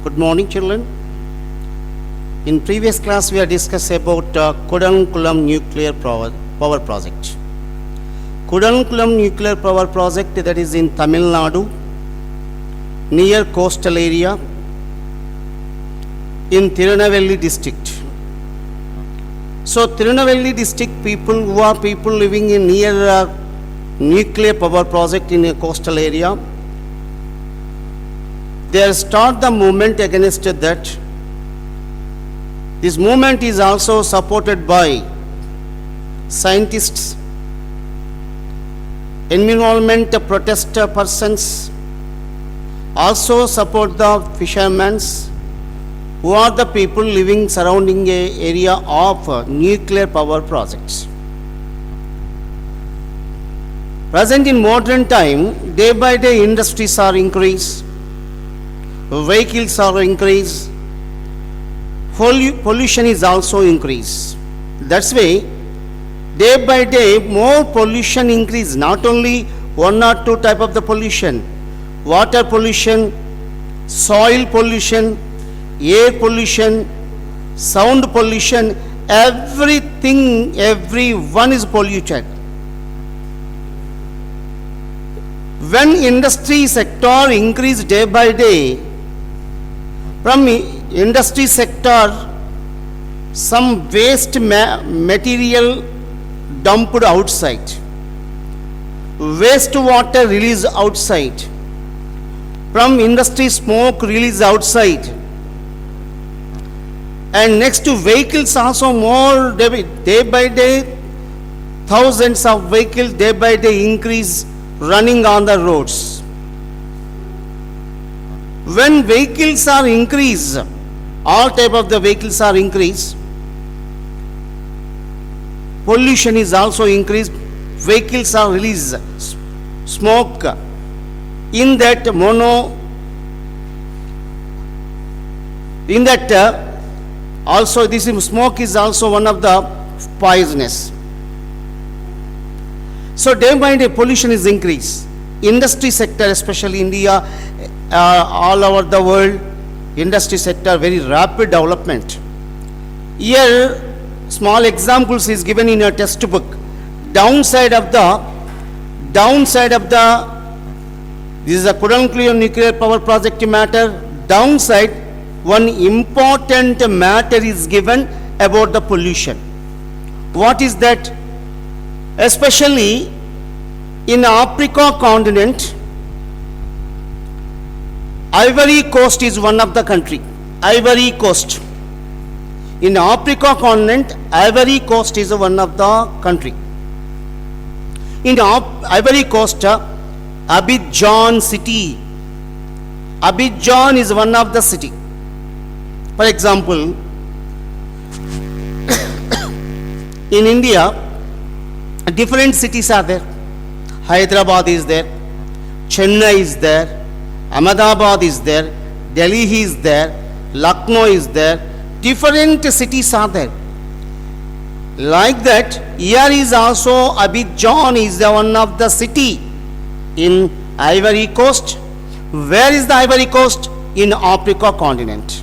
Good morning, children. In previous class, we have discussed about Kudankulam Nuclear Power Project. Kudankulam Nuclear Power Project, that is in Tamil Nadu, near coastal area, in Tirunelveli district. So, Tirunelveli district people who are people living in near nuclear power project in a coastal area, they start the movement against that. This movement is also supported by scientists, environment protester persons, also support the fishermen who are the people living surrounding a area of nuclear power projects. Present in modern time, day by day industries are increased, vehicles are increased, pollution is also increased. That's why day by day more pollution increase, not only one or two type of the pollution, water pollution, soil pollution, air pollution, sound pollution, everything, everyone is polluted. When industry sector increase day by day, from industry sector, some waste material dumped outside, wastewater released outside, from industry smoke released outside, and next to vehicles also more day by day, thousands of vehicles day by day increase running on the roads. When vehicles are increased, all type of the vehicles are increased, pollution is also increased, vehicles are released smoke, in that also this smoke is also one of the poisonous. So day by day pollution is increased. Industry sector, especially India, all over the world, industry sector very rapid development. Here small examples is given in a textbook. Downside of the this is a Kudankulam nuclear power project matter. Downside, one important matter is given about the pollution. What is that? Especially in Africa continent, Ivory Coast is one of the country. Ivory Coast. In Africa continent, Ivory Coast is one of the country. In Ivory Coast, Abidjan city. Abidjan is one of the city. For example, in India, different cities are there. Hyderabad is there, Chennai is there, Ahmedabad is there, Delhi is there, Lucknow is there, different cities are there. Like that, here is also Abidjan is the one of the city in Ivory Coast. Where is the Ivory Coast? In Africa continent.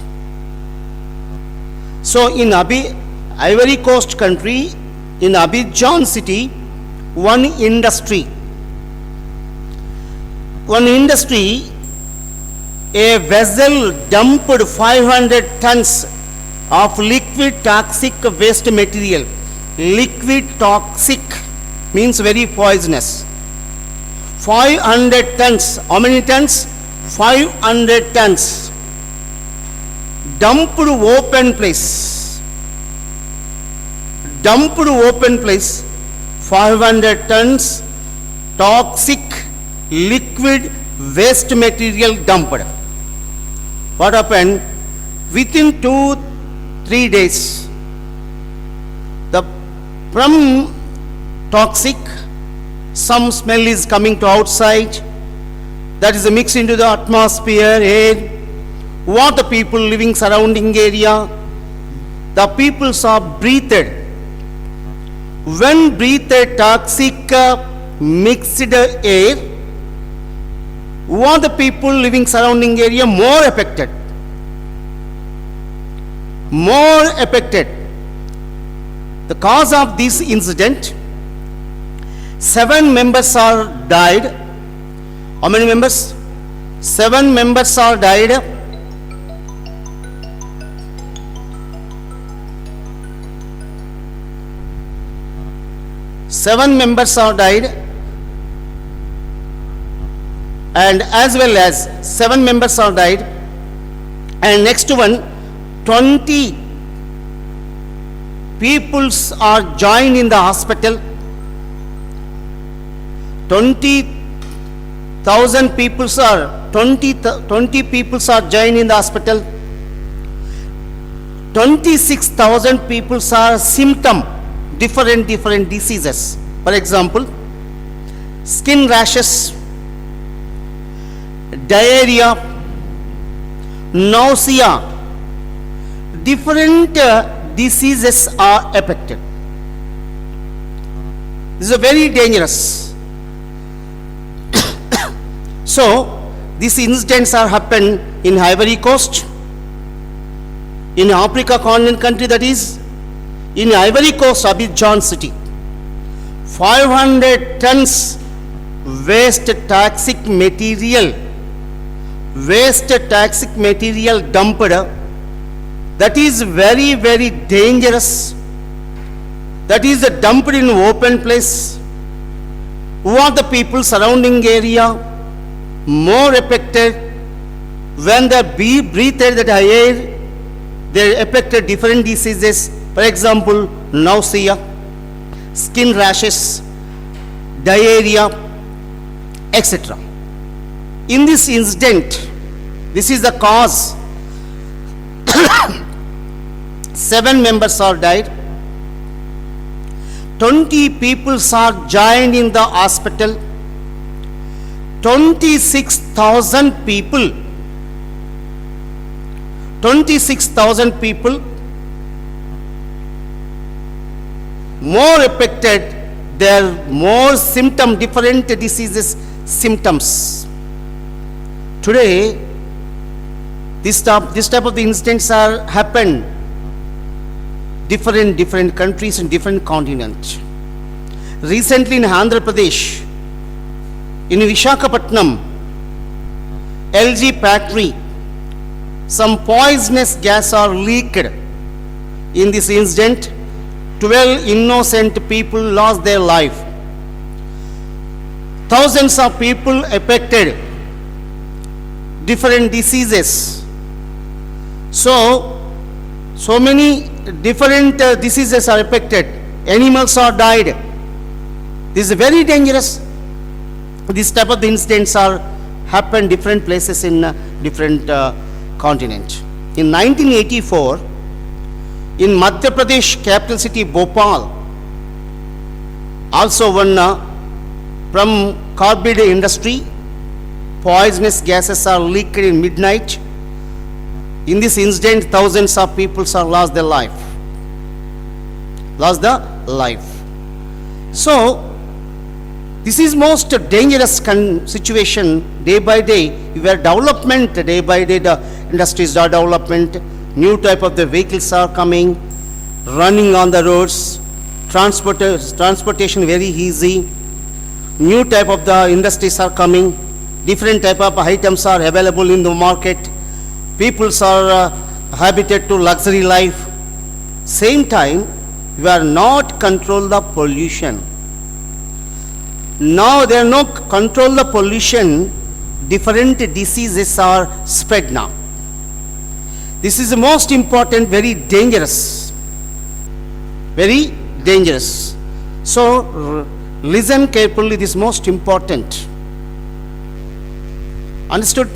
So in Ivory Coast country, in Abidjan city, one industry, a vessel dumped 500 tons of liquid toxic waste material. Liquid toxic means very poisonous. 500 tons. How many tons? 500 tons. Dumped open place. 500 tons toxic liquid waste material dumped. What happened? Within 2-3 days, from toxic, some smell is coming to outside, that is mixed into the atmosphere, air. What the people living surrounding area, the people are breathed. When breathed toxic mixed air, who are the people living surrounding area more affected? more affected. The cause of this incident, 7 members are died. How many members? 7 members are died. 7 members are died, and as well as 7 members are died, and next one 20 peoples are joined in the hospital. 20,000 peoples are 20 peoples are joined in the hospital. 26,000 peoples are symptom different diseases. For example, skin rashes, diarrhea, nausea, different diseases are affected. This is a very dangerous. So, these incidents are happened in Ivory Coast, in Africa continent country, that is, in Ivory Coast, Abidjan city. 500 tons waste toxic material dumped. That is very dangerous. That is dumped in open place. Who are the people surrounding area more affected? When they breathe that air, they affected different diseases. For example, nausea, skin rashes, diarrhea, etc. In this incident, this is the cause. 7 members are died. 20 people are joined in the hospital. 26,000 people more affected, there are more different diseases symptoms. Today, this type of the incidents are happened different countries and different continents. Recently in Andhra Pradesh, in Visakhapatnam, LG factory, some poisonous gas are leaked. In this incident, 12 innocent people lost their life. Thousands of people affected, different diseases. So many different diseases are affected. Animals are died. This is very dangerous. This type of incidents are happen different places in different continent. In 1984, in Madhya Pradesh capital city Bhopal, also one from carbide industry, poisonous gases are leaked in midnight. In this incident, thousands of people are lost their life. So, this is most dangerous situation. Day by day, where development, day by day, the industries are development, new type of the vehicles are coming, running on the roads, transportation very easy, new type of the industries are coming, different type of items are available in the market, people are habited to luxury life. Same time, we are not control the pollution. Now there are no control the pollution, different diseases are spread now. This is the most important, very dangerous. So listen carefully, this is most important. Understood?